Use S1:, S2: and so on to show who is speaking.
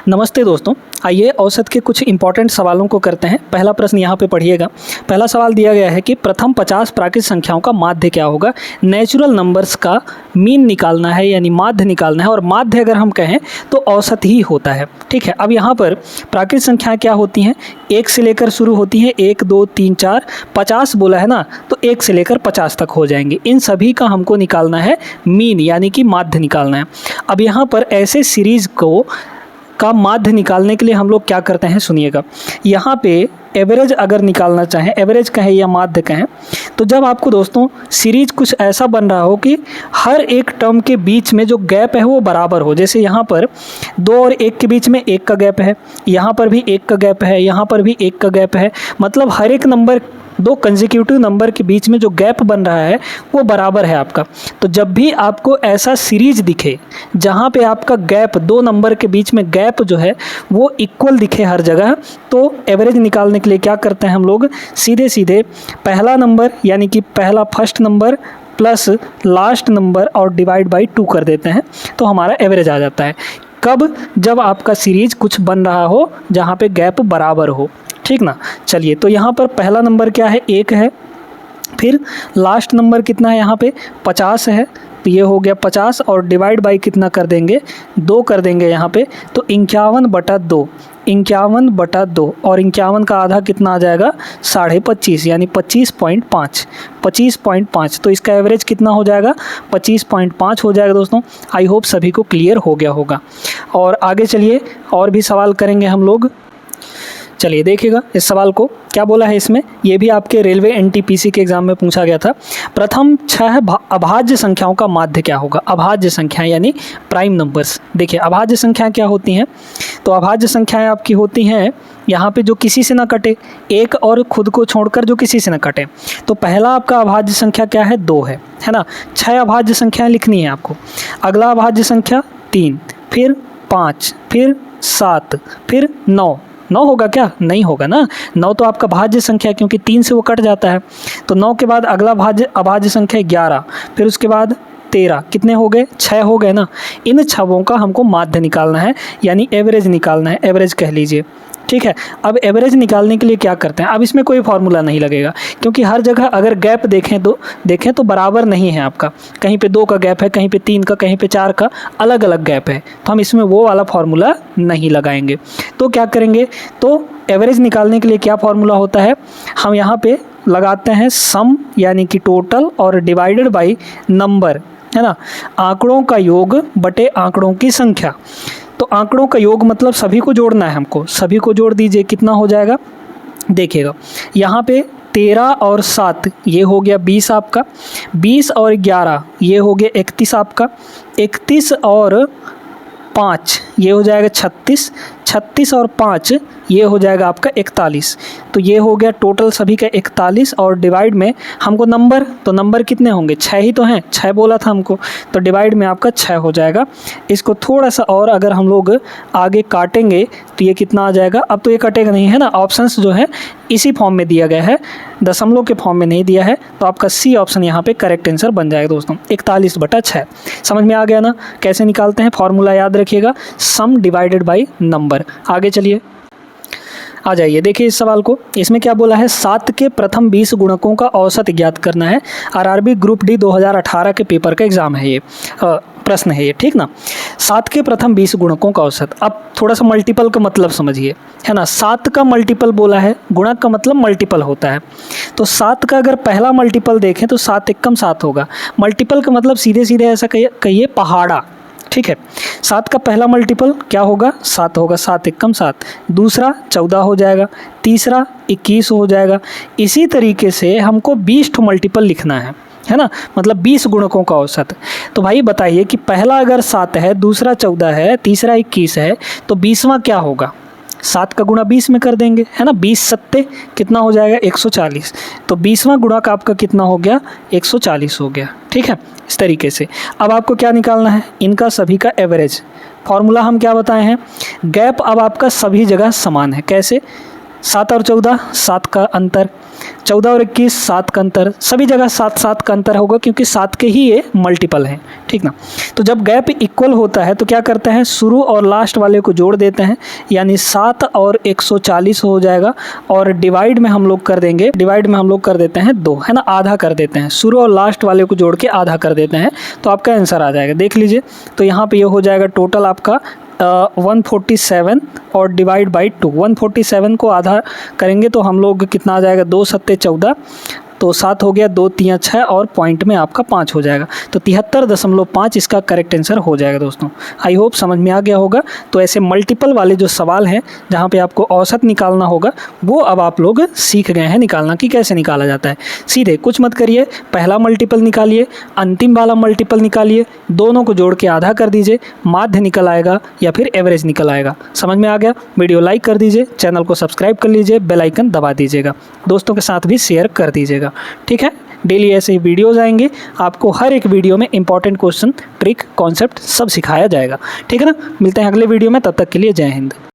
S1: नमस्ते दोस्तों, आइए औसत के कुछ इंपॉर्टेंट सवालों को करते हैं। पहला प्रश्न यहाँ पे पढ़िएगा। पहला सवाल दिया गया है कि प्रथम 50 प्राकृत संख्याओं का माध्य क्या होगा। नेचुरल नंबर्स का मीन निकालना है यानी माध्य निकालना है, और माध्य अगर हम कहें तो औसत ही होता है। ठीक है, अब यहाँ पर प्राकृत संख्याएँ क्या होती हैं, 1 से लेकर शुरू होती हैं। 1 2 3 4 50 बोला है ना, तो 1 से लेकर 50 तक हो जाएंगे। इन सभी का हमको निकालना है मीन यानी कि माध्य निकालना है। अब यहाँ पर ऐसे सीरीज़ का माध्य निकालने के लिए हम लोग क्या करते हैं, सुनिएगा। यहाँ पे एवरेज अगर निकालना चाहें, एवरेज कहें या माध्य कहें, तो जब आपको दोस्तों सीरीज कुछ ऐसा बन रहा हो कि हर एक टर्म के बीच में जो गैप है वो बराबर हो। जैसे यहाँ पर 2 और 1 के बीच में 1 का गैप है, यहाँ पर भी 1 का गैप है, यहाँ पर भी 1 का गैप है, मतलब हर एक नंबर, 2 कंसेक्यूटिव नंबर के बीच में जो गैप बन रहा है वो बराबर है आपका। तो जब भी आपको ऐसा सीरीज दिखे जहाँ पे आपका गैप, 2 नंबर के बीच में गैप जो है वो इक्वल दिखे हर जगह, तो एवरेज निकालने के लिए क्या करते हैं हम लोग, सीधे सीधे पहला नंबर यानी कि पहला first number plus last number और डिवाइड बाई 2 कर देते हैं, तो हमारा एवरेज आ जाता है। कब, जब आपका सीरीज कुछ बन रहा हो जहाँ पे गैप बराबर हो। ठीक ना, चलिए, तो यहाँ पर पहला नंबर क्या है, 1 है, फिर लास्ट नंबर कितना है यहाँ पे 50 है, तो ये हो गया 50 और डिवाइड बाई कितना कर देंगे, 2 कर देंगे यहाँ पे, तो 51/2, 51/2, और 51 का आधा कितना आ जाएगा 25.5 यानी 25.5, 25.5। तो इसका एवरेज कितना हो जाएगा, 25.5 हो जाएगा दोस्तों। आई होप सभी को क्लियर हो गया होगा। और आगे चलिए, और भी सवाल करेंगे हम लोग। चलिए देखिएगा इस सवाल को, क्या बोला है इसमें, ये भी आपके रेलवे एनटीपीसी के एग्जाम में पूछा गया था। प्रथम 6 अभाज्य संख्याओं का माध्य क्या होगा। अभाज्य संख्याएं यानी प्राइम नंबर्स। देखिए अभाज्य संख्याएं क्या होती हैं, तो अभाज्य संख्याएं आपकी होती हैं यहाँ पे जो किसी से ना कटे, एक और खुद को छोड़कर जो किसी से ना कटे। तो पहला आपका अभाज्य संख्या क्या है, 2 है ना। 6 अभाज्य संख्याएँ लिखनी है आपको। अगला अभाज्य संख्या 3, फिर 5, फिर 7, फिर 9 होगा क्या, नहीं होगा ना। 9 तो आपका भाज्य संख्या है क्योंकि 3 से वो कट जाता है। तो 9 के बाद अगला अभाज्य संख्या 11, फिर उसके बाद 13, कितने हो गए, 6 हो गए ना। इन 6 का हमको माध्य निकालना है यानी एवरेज निकालना है, एवरेज कह लीजिए। ठीक है, अब एवरेज निकालने के लिए क्या करते हैं, अब इसमें कोई फार्मूला नहीं लगेगा क्योंकि हर जगह अगर गैप देखें तो बराबर नहीं है आपका। कहीं पे 2 का गैप है, कहीं पे 3 का, कहीं पे 4 का, अलग अलग गैप है, तो हम इसमें वो वाला फार्मूला नहीं लगाएंगे। तो क्या करेंगे, तो एवरेज निकालने के लिए क्या फार्मूला होता है, हम यहाँ पे लगाते हैं सम यानी कि टोटल और डिवाइडेड बाई नंबर, है ना। आंकड़ों का योग बटे आंकड़ों की संख्या। तो आंकड़ों का योग मतलब सभी को जोड़ना है हमको, सभी को जोड़ दीजिए, कितना हो जाएगा, देखिएगा यहाँ पे 13 और 7 ये हो गया 20 आपका, 20 और 11 ये हो गया 31 आपका, 31 और 5 ये हो जाएगा 36, 36 और 5 ये हो जाएगा आपका 41। तो ये हो गया टोटल सभी का 41, और डिवाइड में हमको नंबर, तो नंबर कितने होंगे, 6 ही तो हैं, 6 बोला था हमको, तो डिवाइड में आपका 6 हो जाएगा। इसको थोड़ा सा और अगर हम लोग आगे काटेंगे तो ये कितना आ जाएगा, अब तो ये कटेगा नहीं है ना, ऑप्शंस जो है इसी फॉर्म में दिया गया है, दशमलव के फॉर्म में नहीं दिया है, तो आपका सी ऑप्शन यहाँ पे करेक्ट आंसर बन जाएगा दोस्तों, 41/6। समझ में आ गया ना, कैसे निकालते हैं, फॉर्मूला याद रखिएगा, सम डिवाइडेड बाई नंबर। आगे चलिए, आ जाइए, देखिए इस सवाल को, इसमें क्या बोला है, 7 के प्रथम 20 गुणकों का औसत ज्ञात करना है। आरआरबी ग्रुप डी 2018 के पेपर का एग्जाम है ये, प्रश्न है ये, ठीक ना। 7 के प्रथम 20 गुणकों का औसत। अब थोड़ा सा मल्टीपल का मतलब समझिए, है ना। 7 का मल्टीपल बोला है, गुणक का मतलब मल्टीपल होता है, तो 7 का अगर पहला मल्टीपल देखें तो 7 एकम 7 होगा। मल्टीपल का मतलब सीधे सीधे ऐसा कहिए पहाड़ा, ठीक है। 7 का पहला मल्टीपल क्या होगा, 7 होगा, 7 एकम 7, दूसरा 14 हो जाएगा, तीसरा 21 हो जाएगा। इसी तरीके से हमको 20 मल्टीपल लिखना है ना, मतलब 20 गुणकों का औसत। तो भाई बताइए कि पहला अगर 7 है, दूसरा 14 है, तीसरा 21 है, तो 20वां क्या होगा, 7 का गुणा 20 में कर देंगे, है ना। 20 सत्ते कितना हो जाएगा, 140। तो 20वां गुणा का आपका कितना हो गया, 140 हो गया, ठीक है। इस तरीके से अब आपको क्या निकालना है, इनका सभी का एवरेज। फॉर्मूला हम क्या बताए हैं, गैप अब आपका सभी जगह समान है, कैसे, 7 और 14 7 का अंतर, 14 और 21 7 का अंतर, सभी जगह 7 7 का अंतर होगा क्योंकि 7 के ही ये मल्टीपल हैं, ठीक ना। तो जब गैप इक्वल होता है तो क्या करते हैं, शुरू और लास्ट वाले को जोड़ देते हैं, यानी 7 और 140 हो जाएगा, और डिवाइड में हम लोग कर देंगे, डिवाइड में हम लोग कर देते हैं 2, है ना, आधा कर देते हैं, शुरू और लास्ट वाले को जोड़ के आधा कर देते हैं, तो आपका आंसर आ जाएगा। देख लीजिए, तो यहाँ पे ये हो जाएगा टोटल आपका 147 और डिवाइड बाई 2, 147 को आधा करेंगे तो हम लोग कितना आ जाएगा, 2 सत्ते 14, तो 7 हो गया, 2 3 6 और पॉइंट में आपका 5 हो जाएगा, तो 73.5 इसका करेक्ट आंसर हो जाएगा दोस्तों। आई होप समझ में आ गया होगा। तो ऐसे मल्टीपल वाले जो सवाल हैं जहाँ पे आपको औसत निकालना होगा, वो अब आप लोग सीख गए हैं निकालना कि कैसे निकाला जाता है। सीधे कुछ मत करिए, पहला मल्टीपल निकालिए, अंतिम वाला मल्टीपल निकालिए, दोनों को जोड़ के आधा कर दीजिए, माध्य निकल आएगा या फिर एवरेज निकल आएगा। समझ में आ गया? वीडियो लाइक कर दीजिए, चैनल को सब्सक्राइब कर लीजिए, बेल आइकन दबा दीजिएगा, दोस्तों के साथ भी शेयर कर दीजिएगा, ठीक है। डेली ऐसे ही वीडियोज़ आएंगे, आपको हर एक वीडियो में इंपॉर्टेंट क्वेश्चन, ट्रिक, कॉन्सेप्ट सब सिखाया जाएगा, ठीक है ना। मिलते हैं अगले वीडियो में, तब तक के लिए जय हिंद।